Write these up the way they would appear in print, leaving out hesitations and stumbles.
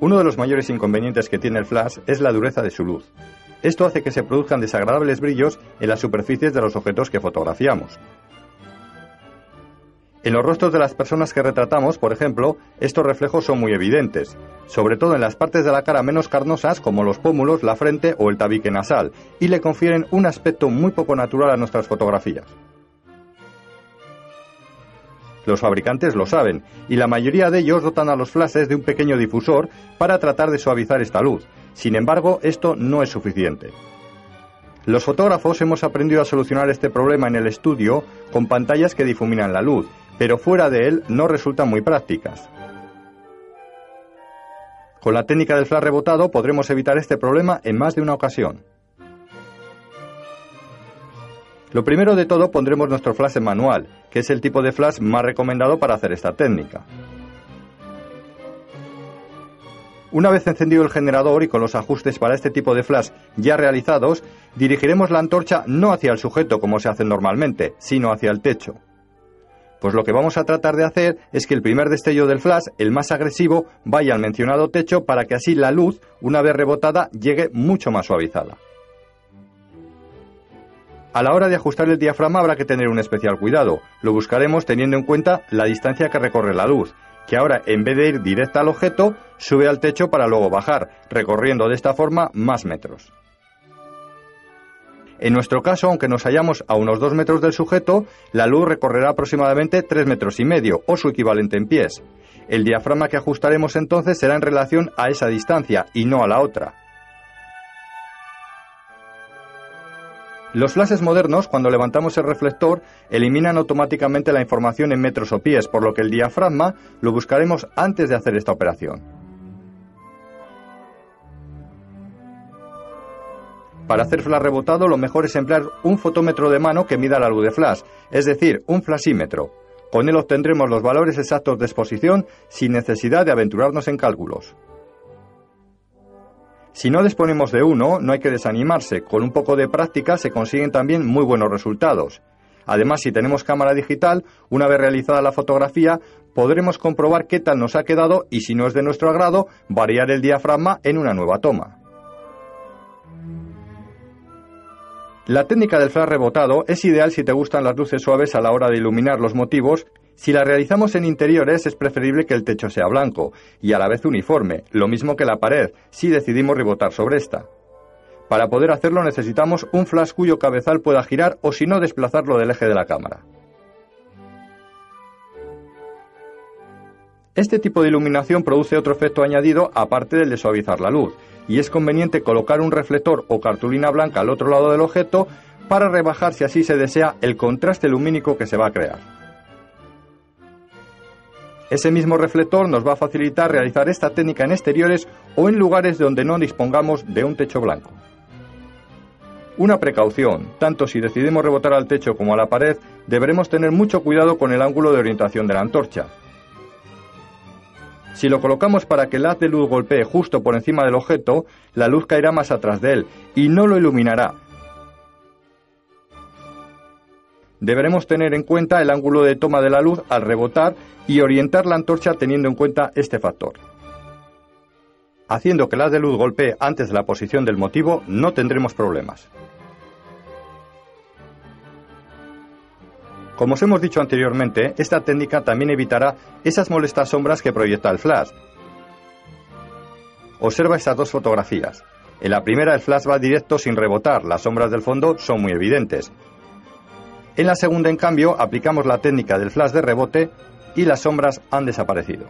Uno de los mayores inconvenientes que tiene el flash es la dureza de su luz. Esto hace que se produzcan desagradables brillos en las superficies de los objetos que fotografiamos. En los rostros de las personas que retratamos, por ejemplo, estos reflejos son muy evidentes, sobre todo en las partes de la cara menos carnosas como los pómulos, la frente o el tabique nasal, y le confieren un aspecto muy poco natural a nuestras fotografías. Los fabricantes lo saben, y la mayoría de ellos dotan a los flashes de un pequeño difusor para tratar de suavizar esta luz. Sin embargo, esto no es suficiente. Los fotógrafos hemos aprendido a solucionar este problema en el estudio con pantallas que difuminan la luz, pero fuera de él no resultan muy prácticas. Con la técnica del flash rebotado podremos evitar este problema en más de una ocasión. Lo primero de todo pondremos nuestro flash en manual, que es el tipo de flash más recomendado para hacer esta técnica. Una vez encendido el generador y con los ajustes para este tipo de flash ya realizados, dirigiremos la antorcha no hacia el sujeto como se hace normalmente, sino hacia el techo. Pues lo que vamos a tratar de hacer es que el primer destello del flash, el más agresivo, vaya al mencionado techo para que así la luz, una vez rebotada, llegue mucho más suavizada. A la hora de ajustar el diafragma habrá que tener un especial cuidado. Lo buscaremos teniendo en cuenta la distancia que recorre la luz, que ahora en vez de ir directa al objeto, sube al techo para luego bajar, recorriendo de esta forma más metros. En nuestro caso, aunque nos hallamos a unos 2 metros del sujeto, la luz recorrerá aproximadamente 3,5 metros o su equivalente en pies. El diafragma que ajustaremos entonces será en relación a esa distancia y no a la otra. Los flashes modernos, cuando levantamos el reflector, eliminan automáticamente la información en metros o pies, por lo que el diafragma lo buscaremos antes de hacer esta operación. Para hacer flash rebotado, lo mejor es emplear un fotómetro de mano que mida la luz de flash, es decir, un flashímetro. Con él obtendremos los valores exactos de exposición sin necesidad de aventurarnos en cálculos. Si no disponemos de uno, no hay que desanimarse. Con un poco de práctica se consiguen también muy buenos resultados. Además, si tenemos cámara digital, una vez realizada la fotografía, podremos comprobar qué tal nos ha quedado y, si no es de nuestro agrado, variar el diafragma en una nueva toma. La técnica del flash rebotado es ideal si te gustan las luces suaves a la hora de iluminar los motivos. Si la realizamos en interiores es preferible que el techo sea blanco y a la vez uniforme, lo mismo que la pared, si decidimos rebotar sobre esta. Para poder hacerlo necesitamos un flash cuyo cabezal pueda girar o si no desplazarlo del eje de la cámara. Este tipo de iluminación produce otro efecto añadido aparte del de suavizar la luz, y es conveniente colocar un reflector o cartulina blanca al otro lado del objeto para rebajar, si así se desea, el contraste lumínico que se va a crear. Ese mismo reflector nos va a facilitar realizar esta técnica en exteriores o en lugares donde no dispongamos de un techo blanco. Una precaución: tanto si decidimos rebotar al techo como a la pared, deberemos tener mucho cuidado con el ángulo de orientación de la antorcha. Si lo colocamos para que el haz de luz golpee justo por encima del objeto, la luz caerá más atrás de él y no lo iluminará. Deberemos tener en cuenta el ángulo de toma de la luz al rebotar y orientar la antorcha teniendo en cuenta este factor. Haciendo que el haz de luz golpee antes de la posición del motivo, no tendremos problemas. Como os hemos dicho anteriormente, esta técnica también evitará esas molestas sombras que proyecta el flash. Observa estas dos fotografías. En la primera el flash va directo sin rebotar, las sombras del fondo son muy evidentes. En la segunda, en cambio, aplicamos la técnica del flash de rebote y las sombras han desaparecido.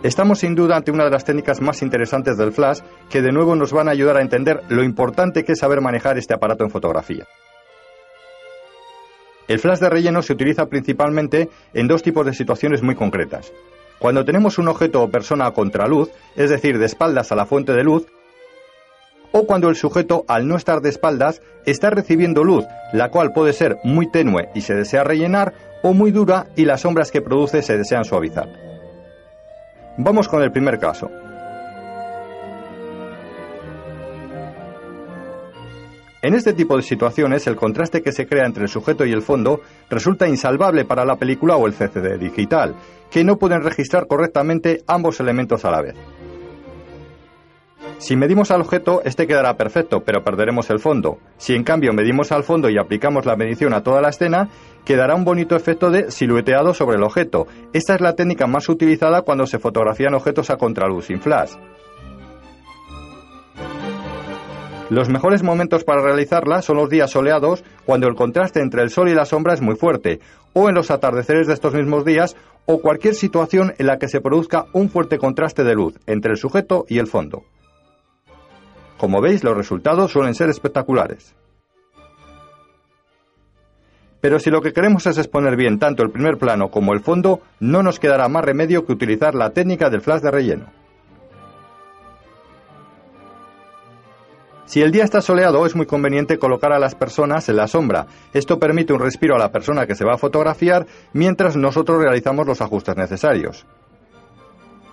Estamos sin duda ante una de las técnicas más interesantes del flash, que de nuevo nos van a ayudar a entender lo importante que es saber manejar este aparato en fotografía. El flash de relleno se utiliza principalmente en dos tipos de situaciones muy concretas. Cuando tenemos un objeto o persona a contraluz, es decir, de espaldas a la fuente de luz, o cuando el sujeto, al no estar de espaldas, está recibiendo luz, la cual puede ser muy tenue y se desea rellenar, o muy dura y las sombras que produce se desean suavizar. Vamos con el primer caso. En este tipo de situaciones, el contraste que se crea entre el sujeto y el fondo resulta insalvable para la película o el CCD digital, que no pueden registrar correctamente ambos elementos a la vez. Si medimos al objeto, este quedará perfecto, pero perderemos el fondo. Si en cambio medimos al fondo y aplicamos la medición a toda la escena, quedará un bonito efecto de silueteado sobre el objeto. Esta es la técnica más utilizada cuando se fotografían objetos a contraluz sin flash. Los mejores momentos para realizarla son los días soleados, cuando el contraste entre el sol y la sombra es muy fuerte, o en los atardeceres de estos mismos días, o cualquier situación en la que se produzca un fuerte contraste de luz entre el sujeto y el fondo. Como veis, los resultados suelen ser espectaculares. Pero si lo que queremos es exponer bien tanto el primer plano como el fondo, no nos quedará más remedio que utilizar la técnica del flash de relleno. Si el día está soleado, es muy conveniente colocar a las personas en la sombra. Esto permite un respiro a la persona que se va a fotografiar mientras nosotros realizamos los ajustes necesarios.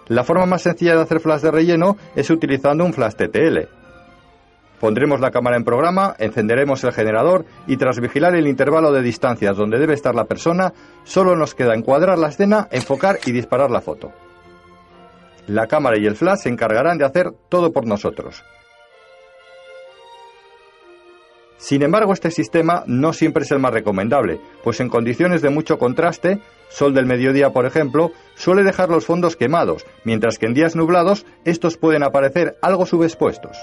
La forma más sencilla de hacer flash de relleno es utilizando un flash TTL. Pondremos la cámara en programa, encenderemos el generador y tras vigilar el intervalo de distancias donde debe estar la persona, solo nos queda encuadrar la escena, enfocar y disparar la foto. La cámara y el flash se encargarán de hacer todo por nosotros. Sin embargo, este sistema no siempre es el más recomendable, pues en condiciones de mucho contraste, sol del mediodía por ejemplo, suele dejar los fondos quemados, mientras que en días nublados estos pueden aparecer algo subexpuestos.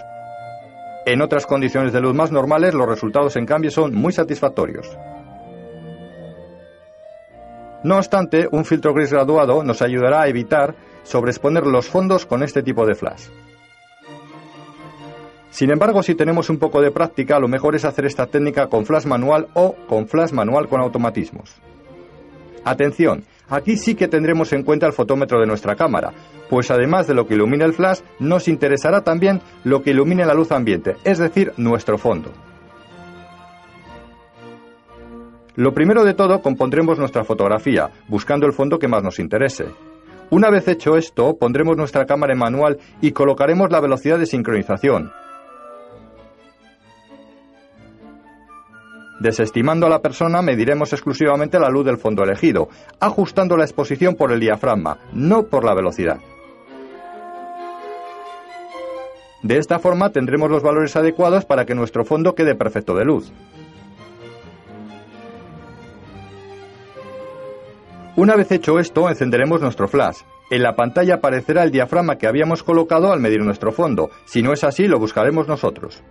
En otras condiciones de luz más normales, los resultados en cambio son muy satisfactorios. No obstante, un filtro gris graduado nos ayudará a evitar sobreexponer los fondos con este tipo de flash. Sin embargo, si tenemos un poco de práctica, lo mejor es hacer esta técnica con flash manual o con flash manual con automatismos. Atención, aquí sí que tendremos en cuenta el fotómetro de nuestra cámara, pues además de lo que ilumina el flash, nos interesará también lo que ilumine la luz ambiente, es decir, nuestro fondo. Lo primero de todo, compondremos nuestra fotografía, buscando el fondo que más nos interese. Una vez hecho esto, pondremos nuestra cámara en manual y colocaremos la velocidad de sincronización. Desestimando a la persona, mediremos exclusivamente la luz del fondo elegido, ajustando la exposición por el diafragma, no por la velocidad. De esta forma tendremos los valores adecuados para que nuestro fondo quede perfecto de luz. Una vez hecho esto, encenderemos nuestro flash. En la pantalla aparecerá el diafragma que habíamos colocado al medir nuestro fondo. Si no es así, lo buscaremos nosotros.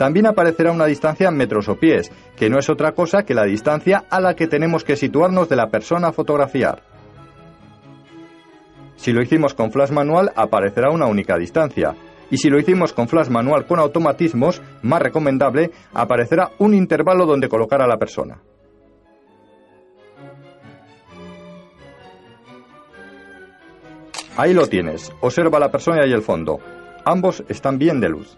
También aparecerá una distancia en metros o pies, que no es otra cosa que la distancia a la que tenemos que situarnos de la persona a fotografiar. Si lo hicimos con flash manual, aparecerá una única distancia. Y si lo hicimos con flash manual con automatismos, más recomendable, aparecerá un intervalo donde colocar a la persona. Ahí lo tienes, observa la persona y el fondo. Ambos están bien de luz.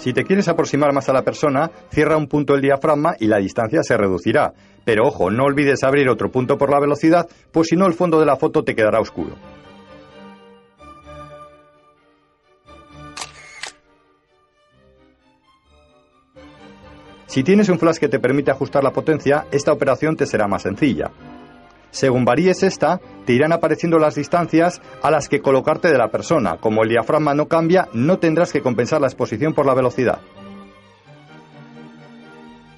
Si te quieres aproximar más a la persona, cierra un punto el diafragma y la distancia se reducirá. Pero ojo, no olvides abrir otro punto por la velocidad, pues si no el fondo de la foto te quedará oscuro. Si tienes un flash que te permite ajustar la potencia, esta operación te será más sencilla. Según varíes esta, te irán apareciendo las distancias a las que colocarte de la persona. Como el diafragma no cambia, no tendrás que compensar la exposición por la velocidad.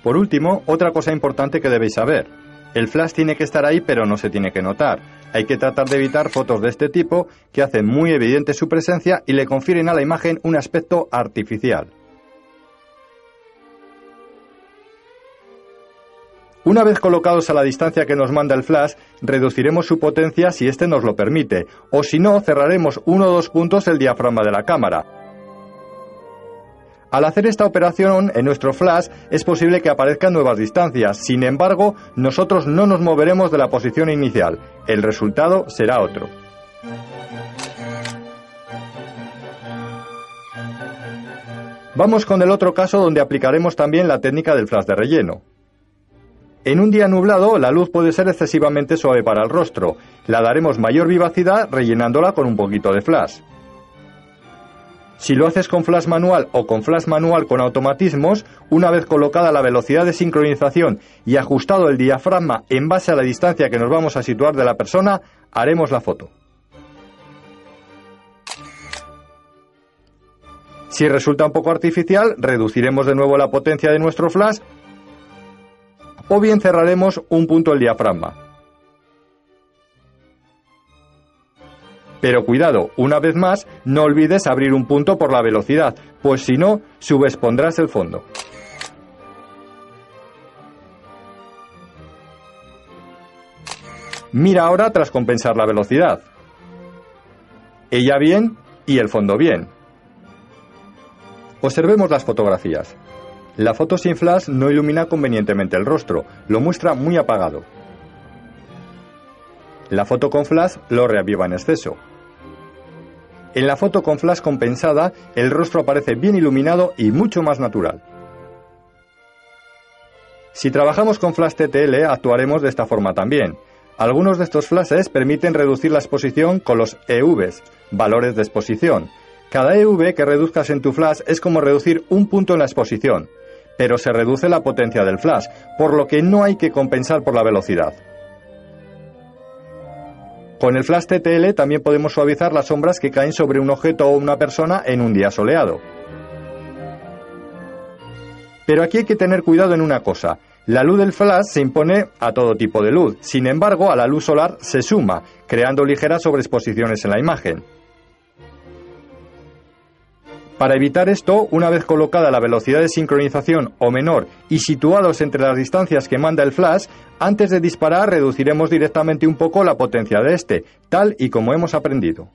Por último, otra cosa importante que debéis saber. El flash tiene que estar ahí, pero no se tiene que notar. Hay que tratar de evitar fotos de este tipo que hacen muy evidente su presencia y le confieren a la imagen un aspecto artificial. Una vez colocados a la distancia que nos manda el flash, reduciremos su potencia si éste nos lo permite, o si no, cerraremos 1 o 2 puntos el diafragma de la cámara. Al hacer esta operación en nuestro flash es posible que aparezcan nuevas distancias, sin embargo, nosotros no nos moveremos de la posición inicial, el resultado será otro. Vamos con el otro caso donde aplicaremos también la técnica del flash de relleno. En un día nublado, la luz puede ser excesivamente suave para el rostro. La daremos mayor vivacidad rellenándola con un poquito de flash. Si lo haces con flash manual o con flash manual con automatismos, una vez colocada la velocidad de sincronización y ajustado el diafragma en base a la distancia que nos vamos a situar de la persona, haremos la foto. Si resulta un poco artificial, reduciremos de nuevo la potencia de nuestro flash o bien cerraremos un punto del diafragma. Pero cuidado, una vez más, no olvides abrir un punto por la velocidad, pues si no, subexpondrás el fondo. Mira ahora tras compensar la velocidad. Ella bien y el fondo bien. Observemos las fotografías. La foto sin flash no ilumina convenientemente el rostro, lo muestra muy apagado. La foto con flash lo reaviva en exceso. En la foto con flash compensada, el rostro aparece bien iluminado y mucho más natural. Si trabajamos con flash TTL, actuaremos de esta forma también. Algunos de estos flashes permiten reducir la exposición con los EVs, valores de exposición. Cada EV que reduzcas en tu flash es como reducir un punto en la exposición, pero se reduce la potencia del flash, por lo que no hay que compensar por la velocidad. Con el flash TTL también podemos suavizar las sombras que caen sobre un objeto o una persona en un día soleado. Pero aquí hay que tener cuidado en una cosa. La luz del flash se impone a todo tipo de luz, sin embargo a la luz solar se suma, creando ligeras sobreexposiciones en la imagen. Para evitar esto, una vez colocada la velocidad de sincronización o menor y situados entre las distancias que manda el flash, antes de disparar reduciremos directamente un poco la potencia de este, tal y como hemos aprendido.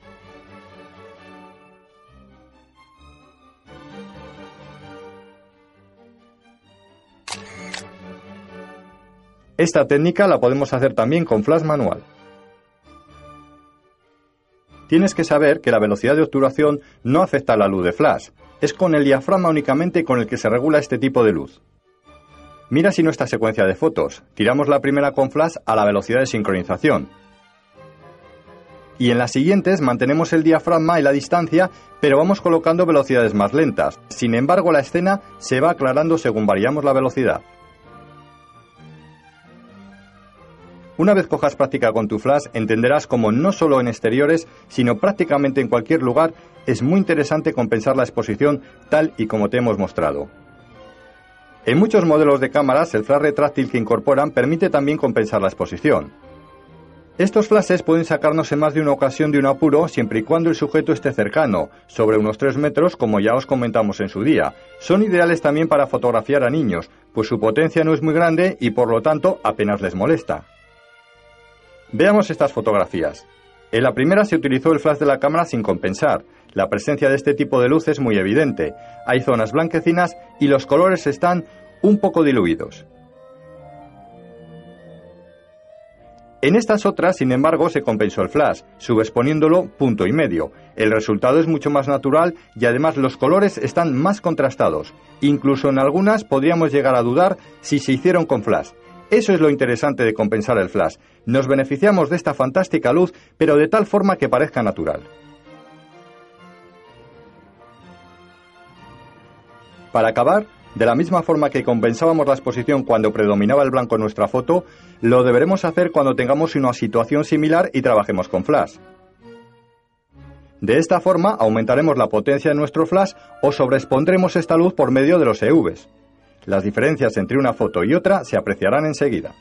Esta técnica la podemos hacer también con flash manual. Tienes que saber que la velocidad de obturación no afecta a la luz de flash. Es con el diafragma únicamente con el que se regula este tipo de luz. Mira si nuestra secuencia de fotos. Tiramos la primera con flash a la velocidad de sincronización. Y en las siguientes mantenemos el diafragma y la distancia, pero vamos colocando velocidades más lentas. Sin embargo, la escena se va aclarando según variamos la velocidad. Una vez cojas práctica con tu flash, entenderás cómo no solo en exteriores, sino prácticamente en cualquier lugar, es muy interesante compensar la exposición tal y como te hemos mostrado. En muchos modelos de cámaras, el flash retráctil que incorporan permite también compensar la exposición. Estos flashes pueden sacarnos en más de una ocasión de un apuro siempre y cuando el sujeto esté cercano, sobre unos 3 metros como ya os comentamos en su día. Son ideales también para fotografiar a niños, pues su potencia no es muy grande y por lo tanto apenas les molesta. Veamos estas fotografías. En la primera se utilizó el flash de la cámara sin compensar. La presencia de este tipo de luz es muy evidente. Hay zonas blanquecinas y los colores están un poco diluidos. En estas otras, sin embargo, se compensó el flash, subexponiéndolo 1,5 puntos. El resultado es mucho más natural y además los colores están más contrastados. Incluso en algunas podríamos llegar a dudar si se hicieron con flash. Eso es lo interesante de compensar el flash. Nos beneficiamos de esta fantástica luz, pero de tal forma que parezca natural. Para acabar, de la misma forma que compensábamos la exposición cuando predominaba el blanco en nuestra foto, lo deberemos hacer cuando tengamos una situación similar y trabajemos con flash. De esta forma aumentaremos la potencia de nuestro flash o sobreexpondremos esta luz por medio de los EVs. Las diferencias entre una foto y otra se apreciarán enseguida.